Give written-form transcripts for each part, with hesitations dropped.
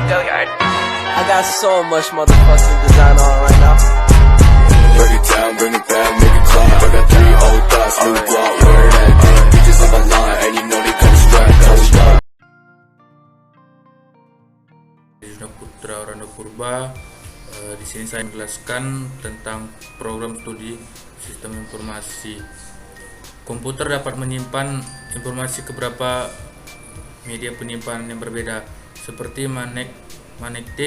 Go yard. I got so much motherfucking design on right now. Break it down, bring it back, make it clap. I got 3 old thoughts, new block, where that thing. Bitches on my line, and you know they come strap, hold up. Yusna Putra Orando Purba. Di sini saya menjelaskan tentang program studi sistem informasi. Komputer dapat menyimpan informasi ke beberapa media penyimpanan yang berbeda, seperti magnetic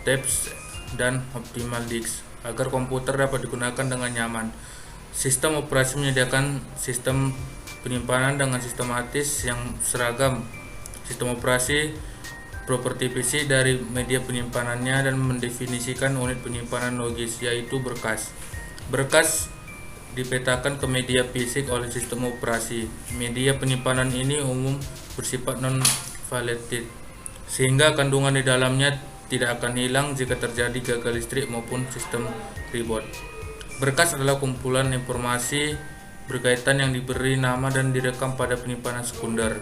tapes, dan optimal disk. Agar komputer dapat digunakan dengan nyaman, sistem operasi menyediakan sistem penyimpanan dengan sistematis yang seragam. Sistem operasi properti PC dari media penyimpanannya dan mendefinisikan unit penyimpanan logis, yaitu berkas. Berkas dipetakan ke media fisik oleh sistem operasi. Media penyimpanan ini umum bersifat non-volatile, sehingga kandungan di dalamnya tidak akan hilang jika terjadi gagal listrik maupun sistem reboot. Berkas adalah kumpulan informasi berkaitan yang diberi nama dan direkam pada penyimpanan sekunder.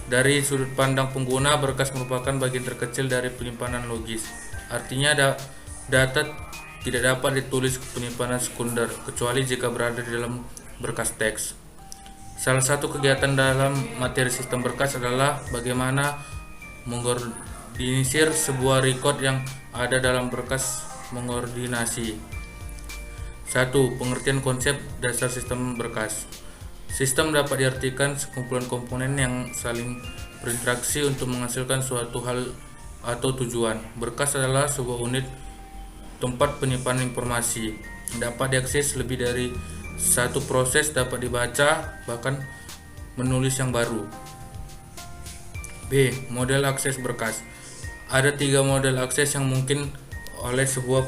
Dari sudut pandang pengguna, berkas merupakan bagian terkecil dari penyimpanan logis. Artinya data tidak dapat ditulis ke penyimpanan sekunder kecuali jika berada di dalam berkas teks. Salah satu kegiatan dalam materi sistem berkas adalah bagaimana mengorganisir sebuah record yang ada dalam berkas. Mengordinasi. 1. Pengertian konsep dasar sistem berkas. Sistem dapat diartikan sekumpulan komponen yang saling berinteraksi untuk menghasilkan suatu hal atau tujuan. Berkas adalah sebuah unit tempat penyimpanan informasi. Dapat diakses lebih dari satu proses, dapat dibaca, bahkan menulis yang baru. B. Model akses berkas. Ada 3 model akses yang mungkin oleh sebuah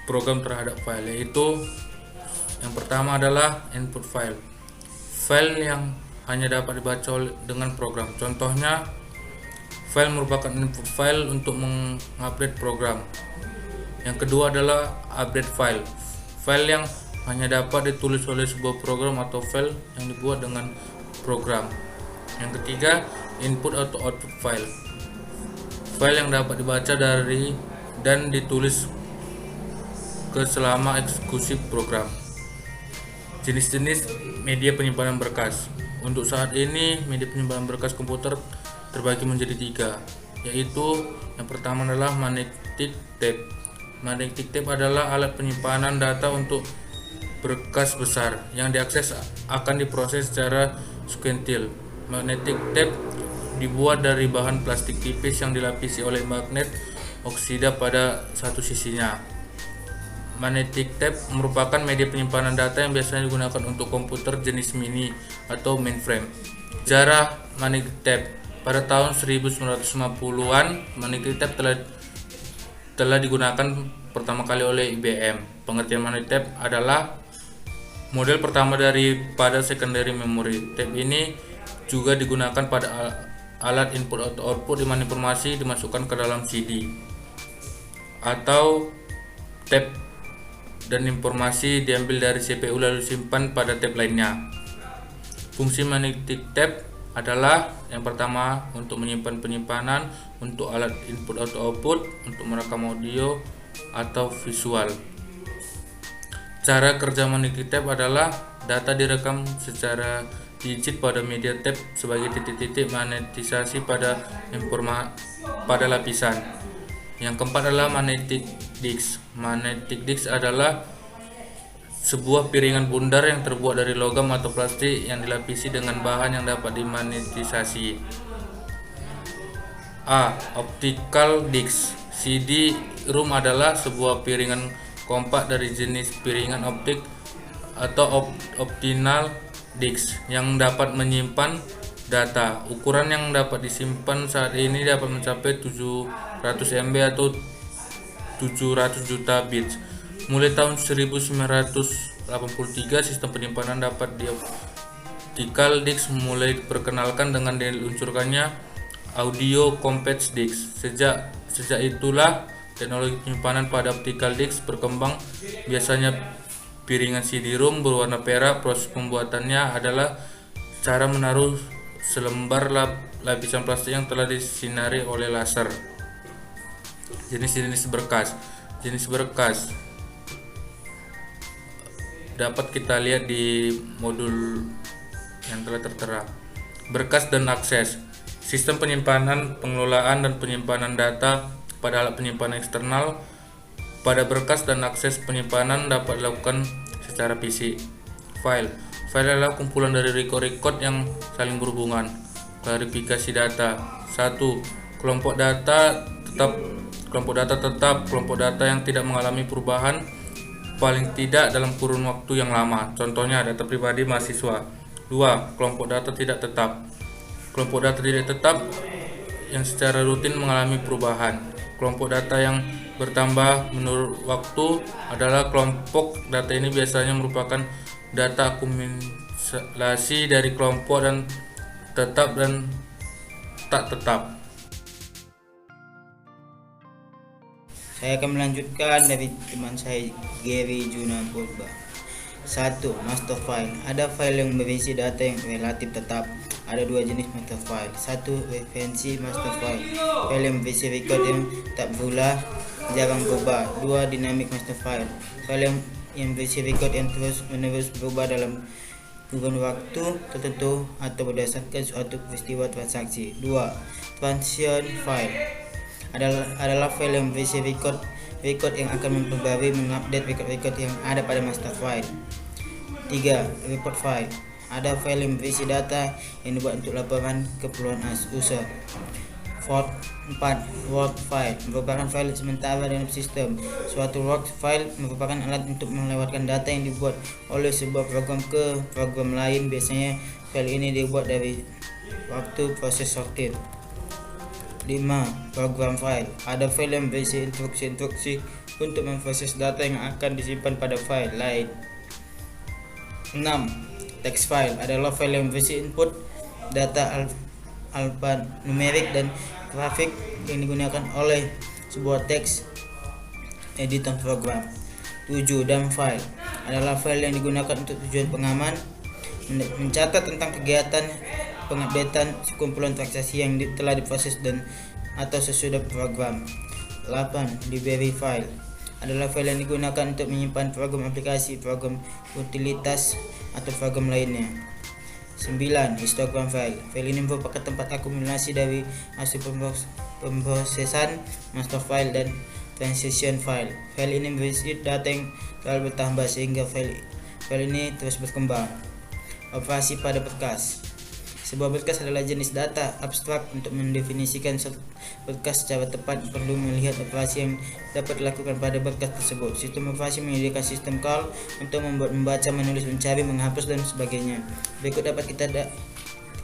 program terhadap file, yaitu yang pertama adalah input file. File yang hanya dapat dibaca dengan program. Contohnya, file merupakan input file untuk mengupdate program. Yang kedua adalah update file. File yang hanya dapat ditulis oleh sebuah program atau file yang dibuat dengan program. Yang ketiga, input atau output file. File yang dapat dibaca dari dan ditulis ke selama eksekusi program. Jenis-jenis media penyimpanan berkas. Untuk saat ini, media penyimpanan berkas komputer terbagi menjadi 3, yaitu yang pertama adalah magnetic tape. Magnetic tape adalah alat penyimpanan data untuk berkas besar yang diakses akan diproses secara sekuensial. Magnetic tape dibuat dari bahan plastik tipis yang dilapisi oleh magnet oksida pada satu sisinya. Magnetic tape merupakan media penyimpanan data yang biasanya digunakan untuk komputer jenis mini atau mainframe. Sejarah magnetic tape. Pada tahun 1950-an, magnetic tape telah digunakan pertama kali oleh IBM. Pengertian magnetic tape adalah model pertama daripada secondary memory. Tape ini juga digunakan pada alat input atau output di mana informasi dimasukkan ke dalam CD atau tape dan informasi diambil dari CPU lalu disimpan pada tape lainnya. Fungsi magnetic tape adalah yang pertama untuk menyimpan penyimpanan, untuk alat input atau output, untuk merekam audio atau visual. Cara kerja magnetic tape adalah data direkam secara digit pada media tape sebagai titik-titik magnetisasi pada lapisan. Yang keempat adalah magnetic disk. Magnetic disk adalah sebuah piringan bundar yang terbuat dari logam atau plastik yang dilapisi dengan bahan yang dapat dimagnetisasi. A. Optical disk. CD-ROM adalah sebuah piringan kompak dari jenis piringan optik atau optical disk yang dapat menyimpan data. Ukuran yang dapat disimpan saat ini dapat mencapai 700 MB atau 700 juta bits. Mulai tahun 1983, sistem penyimpanan dapat di optical disk mulai diperkenalkan dengan diluncurkannya audio compact disk. Sejak itulah teknologi penyimpanan pada optical disk berkembang. Biasanya piringan CD-ROM berwarna perak. Proses pembuatannya adalah cara menaruh selembar lapisan plastik yang telah disinari oleh laser. Jenis-jenis berkas. Jenis berkas dapat kita lihat di modul yang telah tertera. Berkas dan akses. Sistem penyimpanan, pengelolaan, dan penyimpanan data pada alat penyimpanan eksternal. Pada berkas dan akses penyimpanan dapat dilakukan secara fisik. File. File adalah kumpulan dari record-record yang saling berhubungan. Klarifikasi data. 1. Kelompok data tetap, kelompok data yang tidak mengalami perubahan paling tidak dalam kurun waktu yang lama. Contohnya data pribadi mahasiswa. 2. Kelompok data tidak tetap. Kelompok data tidak tetap yang secara rutin mengalami perubahan. Kelompok data yang bertambah menurut waktu adalah kelompok data ini biasanya merupakan data akumulasi dari kelompok dan tetap dan tak tetap. Saya akan melanjutkan dari teman saya Gary Juna Purba. 1. Master file. Ada file yang berisi data yang relatif tetap. Ada dua jenis master file. 1. Referensi master file. File yang berisi record yang tak berulang, jarang berubah. 2. Dynamic master file. File yang berisi record yang terus menerus berubah dalam kurun waktu tertentu atau berdasarkan suatu peristiwa transaksi. 2. Transition file adalah file yang berisi record yang akan memperbarui, mengupdate record yang ada pada master file. 3. Report file. Ada file yang berisi data yang dibuat untuk laporan keperluan user. 4. Work file merupakan file sementara dalam sistem. Suatu work file merupakan alat untuk melewatkan data yang dibuat oleh sebuah program ke program lain. Biasanya file ini dibuat dari waktu proses sortir. 5. Program file. Ada file yang berisi instruksi-instruksi untuk memproses data yang akan disimpan pada file lain. 6. Text file adalah file yang berisi input data alfanumerik dan grafik yang digunakan oleh sebuah teks editor program. 7. Dump file adalah file yang digunakan untuk tujuan pengaman, mencatat tentang kegiatan pengupdatean sekumpulan transaksi yang telah diproses dan atau sesudah program. 8. Library file adalah file yang digunakan untuk menyimpan program aplikasi, program utilitas, atau program lainnya. 9. Histogram file. File ini merupakan tempat akumulasi dari hasil pemrosesan master file dan transition file. File ini berisi data yang selalu bertambah sehingga file ini terus berkembang. Operasi pada berkas. Sebuah berkas adalah jenis data abstrak. Untuk mendefinisikan berkas secara tepat perlu melihat operasi yang dapat dilakukan pada berkas tersebut. Sistem operasi menyediakan sistem call untuk membuat, membaca, menulis, mencari, menghapus, dan sebagainya. Berikut dapat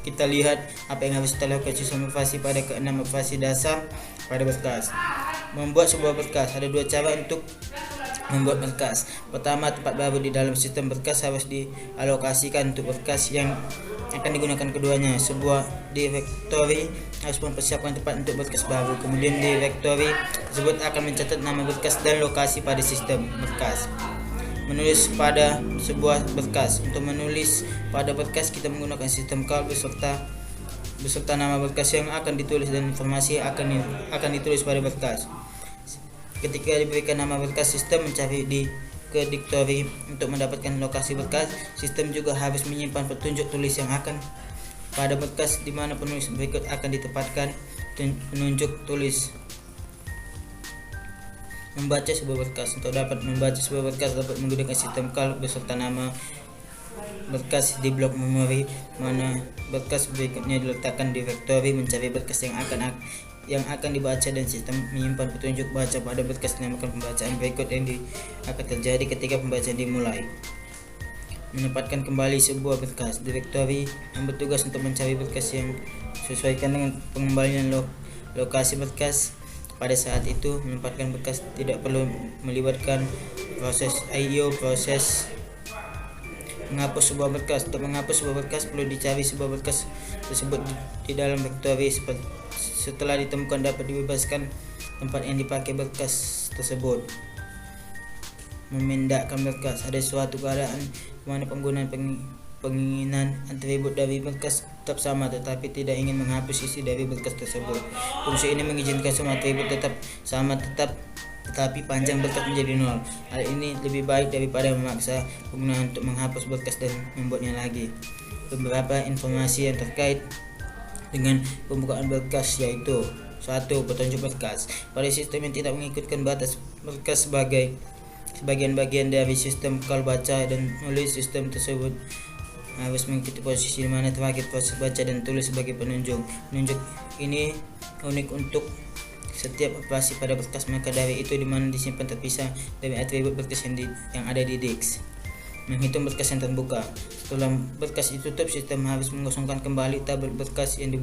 kita lihat apa yang harus kita lakukan sistem operasi pada keenam operasi dasar pada berkas. Membuat sebuah berkas. Ada dua cara untuk membuat berkas. Pertama, tempat baru di dalam sistem berkas harus dialokasikan untuk berkas yang akan digunakan keduanya. Sebuah direktori harus mempersiapkan tempat untuk berkas baru. Kemudian direktori tersebut akan mencatat nama berkas dan lokasi pada sistem berkas. Menulis pada sebuah berkas. Untuk menulis pada berkas kita menggunakan sistem call beserta nama berkas yang akan ditulis dan informasi akan ditulis pada berkas. Ketika diberikan nama berkas, sistem mencari ke dictionary untuk mendapatkan lokasi berkas. Sistem juga harus menyimpan petunjuk tulis yang akan pada berkas di mana penulis berikut akan ditempatkan penunjuk tulis. Membaca sebuah berkas. Untuk dapat membaca sebuah berkas dapat menggunakan sistem call beserta nama berkas di blok memori mana berkas berikutnya diletakkan direktori, mencari berkas yang akan dibaca, dan sistem menyimpan petunjuk baca pada berkas dinamakan pembacaan berikut yang akan terjadi ketika pembacaan dimulai. Menempatkan kembali sebuah berkas. Direktori yang bertugas untuk mencari berkas yang sesuaikan dengan pengembalian lokasi berkas. Pada saat itu, menempatkan berkas tidak perlu melibatkan proses I/O, proses menghapus sebuah berkas. Untuk menghapus sebuah berkas perlu dicari sebuah berkas tersebut di dalam direktori. Setelah ditemukan dapat dibebaskan tempat yang dipakai berkas tersebut. Memindahkan berkas. Ada suatu keadaan di mana penggunaan penginginan atribut dari berkas tetap sama tetapi tidak ingin menghapus isi dari berkas tersebut. Fungsi ini mengizinkan semua atribut tetap sama tetapi panjang berkas menjadi 0. Hal ini lebih baik daripada memaksa pengguna untuk menghapus berkas dan membuatnya lagi. Beberapa informasi yang terkait dengan pembukaan berkas yaitu 1. Petunjuk berkas. Pada sistem yang tidak mengikutkan batas berkas sebagian bagian dari sistem call baca dan nulis, sistem tersebut harus mengikuti posisi di mana terakhir proses baca dan tulis sebagai penunjuk. Penunjuk ini unik untuk setiap operasi pada berkas, maka dari itu di mana disimpan terpisah dari atribut berkas yang ada di disk. Menghitung berkas yang terbuka. Setelah berkas ditutup, sistem harus mengosongkan kembali tabel berkas yang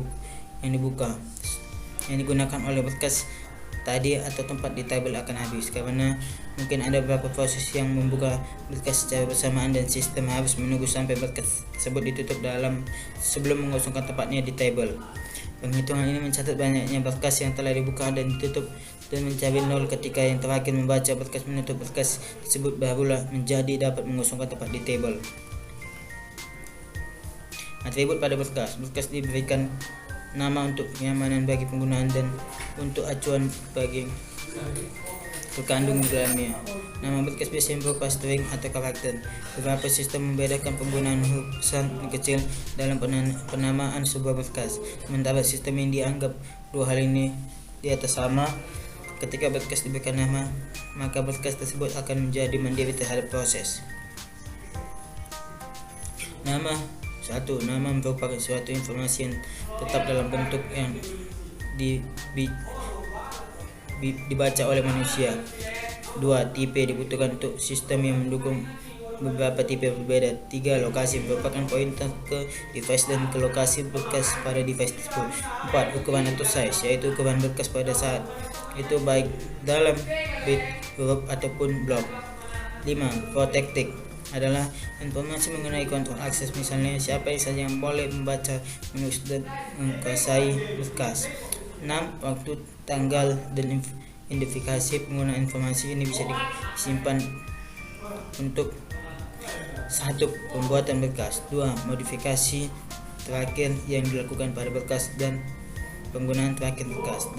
dibuka yang digunakan oleh berkas tadi atau tempat di tabel akan habis, karena mungkin ada beberapa proses yang membuka berkas secara bersamaan dan sistem harus menunggu sampai berkas tersebut ditutup sebelum mengosongkan tempatnya di tabel. Penghitungan ini mencatat banyaknya berkas yang telah dibuka dan ditutup dan mencari 0 ketika yang terakhir membaca berkas menutup berkas tersebut barulah menjadi dapat mengosongkan tempat di tabel. Atribut pada berkas. Berkas diberikan nama untuk kenyamanan bagi penggunaan dan untuk acuan bagi terkandung di dalamnya. Nama berkas biasanya berupa string atau karakter. Beberapa sistem membedakan penggunaan huruf besar dan kecil dalam penamaan sebuah berkas. Sementara sistem yang dianggap dua hal ini di atas sama, ketika berkas diberikan nama, maka berkas tersebut akan menjadi mandiri terhadap proses. Nama. 1. Nama merupakan suatu informasi yang tetap dalam bentuk yang dibaca oleh manusia. 2. Tipe dibutuhkan untuk sistem yang mendukung beberapa tipe berbeda. 3. Lokasi merupakan pointer ke device dan ke lokasi berkas pada device tersebut. 4. Ukuran atau size, yaitu ukuran berkas pada saat itu baik dalam bit, huruf ataupun blok. 5. Protected adalah informasi mengenai kontrol akses, misalnya siapa saja yang boleh membaca, menulis dan menguasai berkas. 6. Waktu, tanggal dan identifikasi penggunaan informasi ini bisa disimpan untuk 1. Pembuatan berkas. 2. Modifikasi terakhir yang dilakukan pada berkas dan penggunaan terakhir berkas.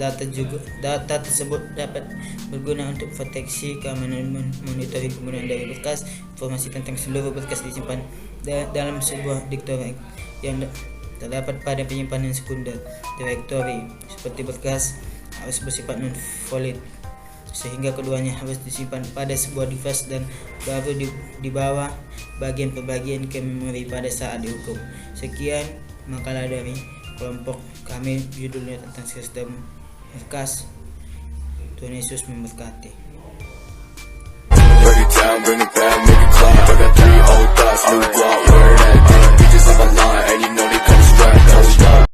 Data tersebut dapat berguna untuk proteksi keamanan, monitoring penggunaan dari berkas. Informasi tentang seluruh berkas disimpan dalam sebuah direktori yang terdapat pada penyimpanan sekunder. Direktori seperti berkas harus bersifat non-volatile, sehingga keduanya harus disimpan pada sebuah device dan baru dibawa bagian per bagian ke memori pada saat dihukum. Sekian makalah dari kelompok kami, judulnya tentang sistem berkas. Tuhan Yesus memberkati. Break it down, bring it back, make it clap. I got 3 old thoughts, new guap.